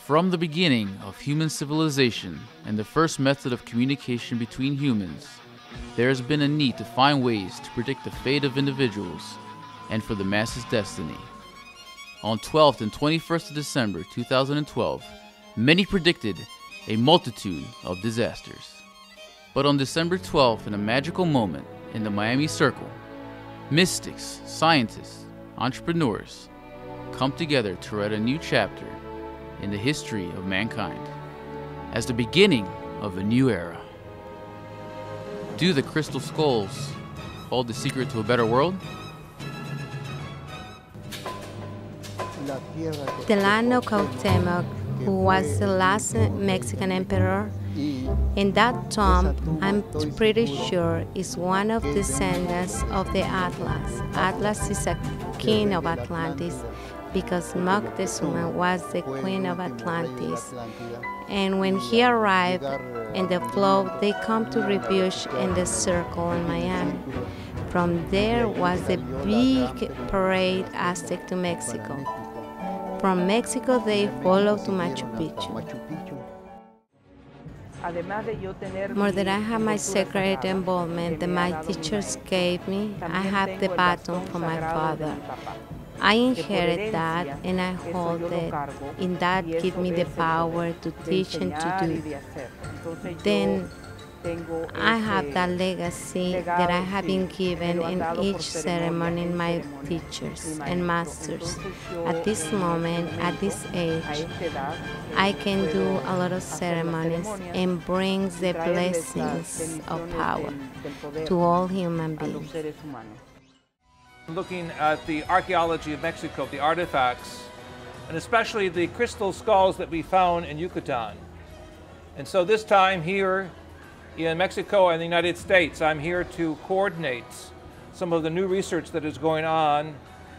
From the beginning of human civilization and the first method of communication between humans, there has been a need to find ways to predict the fate of individuals and for the masses' destiny. On 12th and 21st of December 2012, many predicted a multitude of disasters. But on December 12th, in a magical moment in the Miami Circle, mystics, scientists, entrepreneurs come together to write a new chapter in the history of mankind as the beginning of a new era. Do the crystal skulls hold the secret to a better world? The land of Cuauhtemoc, who was the last Mexican emperor, in that tomb, I'm pretty sure, is one of the descendants of the Atlas. Atlas is a king of Atlantis because Moctezuma was the queen of Atlantis. And when he arrived in the flow, they come to refuge in the circle in Miami. From there was the big parade Aztec to Mexico. From Mexico, they followed to Machu Picchu. More than I have my sacred involvement that my teachers gave me, I have the baton from my father. I inherit that and I hold it, and that gives me the power to teach and to do. Then I have that legacy that I have been given in each ceremony in my teachers and masters. At this moment, at this age, I can do a lot of ceremonies and brings the blessings of power to all human beings. Looking at the archaeology of Mexico, the artifacts, and especially the crystal skulls that we found in Yucatan. And so this time here in Mexico and the United States, I'm here to coordinate some of the new research that is going on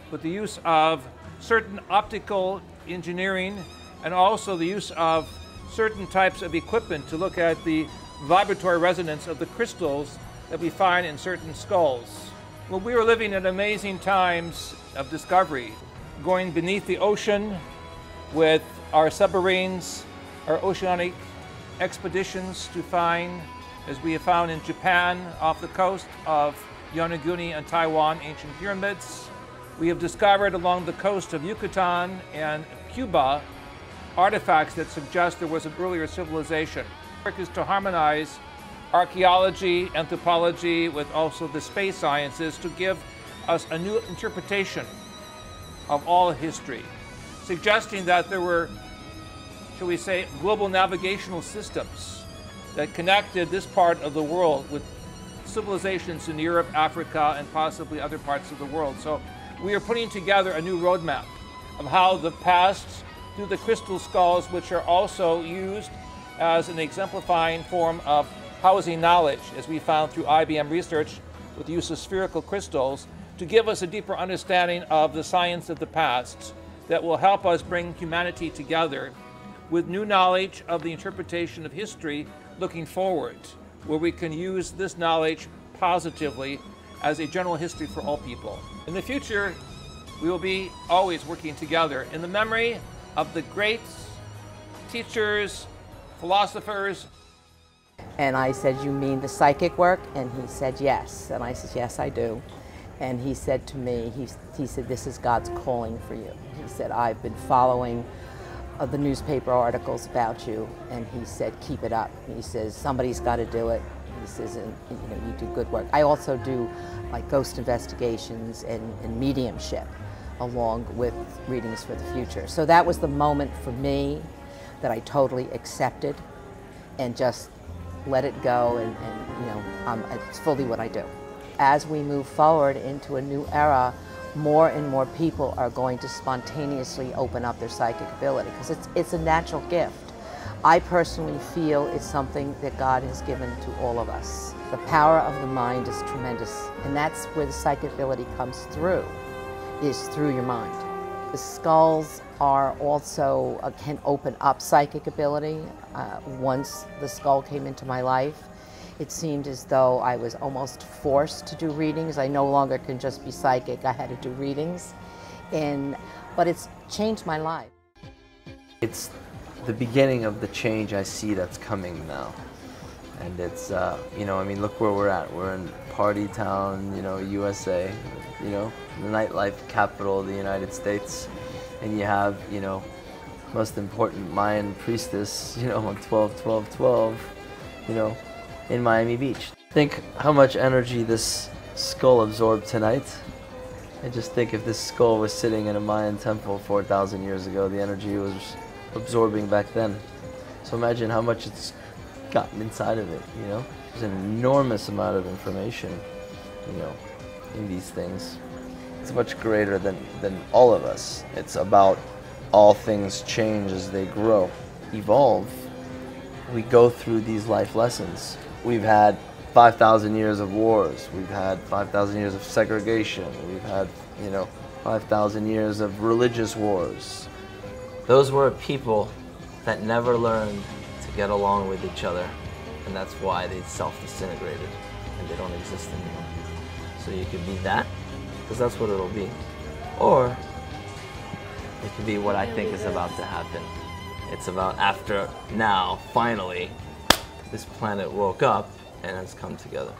with the use of certain optical engineering and also the use of certain types of equipment to look at the vibratory resonance of the crystals that we find in certain skulls. Well, we are living in amazing times of discovery, going beneath the ocean with our submarines, our oceanic expeditions to find, as we have found in Japan off the coast of Yonaguni and Taiwan, ancient pyramids. We have discovered along the coast of Yucatan and Cuba artifacts that suggest there was an earlier civilization. Our work is to harmonize archaeology, anthropology, with also the space sciences to give us a new interpretation of all history, suggesting that there were, shall we say, global navigational systems that connected this part of the world with civilizations in Europe, Africa, and possibly other parts of the world. So we are putting together a new roadmap of how the past, through the crystal skulls, which are also used as an exemplifying form of housing knowledge, as we found through IBM research with the use of spherical crystals, to give us a deeper understanding of the science of the past that will help us bring humanity together with new knowledge of the interpretation of history looking forward, where we can use this knowledge positively as a general history for all people. In the future, we will be always working together in the memory of the great teachers, philosophers. And I said, "You mean the psychic work?" And he said, "Yes." And I said, "Yes, I do." And he said to me, he said, "This is God's calling for you." He said, "I've been following the newspaper articles about you." And he said, "Keep it up." He says, "Somebody's got to do it." He says, "And you do good work." I also do like ghost investigations and mediumship along with readings for the future. So that was the moment for me that I totally accepted and just let it go, and it's fully what I do. As we move forward into a new era, more and more people are going to spontaneously open up their psychic ability because it's a natural gift. I personally feel it's something that God has given to all of us. The power of the mind is tremendous, and that's where the psychic ability comes through, is through your mind. The skulls are also can open up psychic ability. Once the skull came into my life, it seemed as though I was almost forced to do readings. I no longer can just be psychic. I had to do readings, but it's changed my life. It's the beginning of the change I see that's coming now. And it's, you know, I mean, look where we're at. We're in party town, you know, USA, you know, the nightlife capital of the United States. And you have, you know, most important Mayan priestess, you know, on 12-12-12, you know, in Miami Beach. Think how much energy this skull absorbed tonight. And just think if this skull was sitting in a Mayan temple 4,000 years ago, the energy it was absorbing back then. So imagine how much it's gotten inside of it, you know? There's an enormous amount of information, you know, in these things. It's much greater than all of us. It's about all things change as they grow, evolve. We go through these life lessons. We've had 5,000 years of wars. We've had 5,000 years of segregation. We've had, you know, 5,000 years of religious wars. Those were people that never learned to get along with each other, and that's why they self-disintegrated and they don't exist anymore. So you could be that, because that's what it'll be. Or it could be what I think is about to happen. It's about after now, finally, this planet woke up and has come together.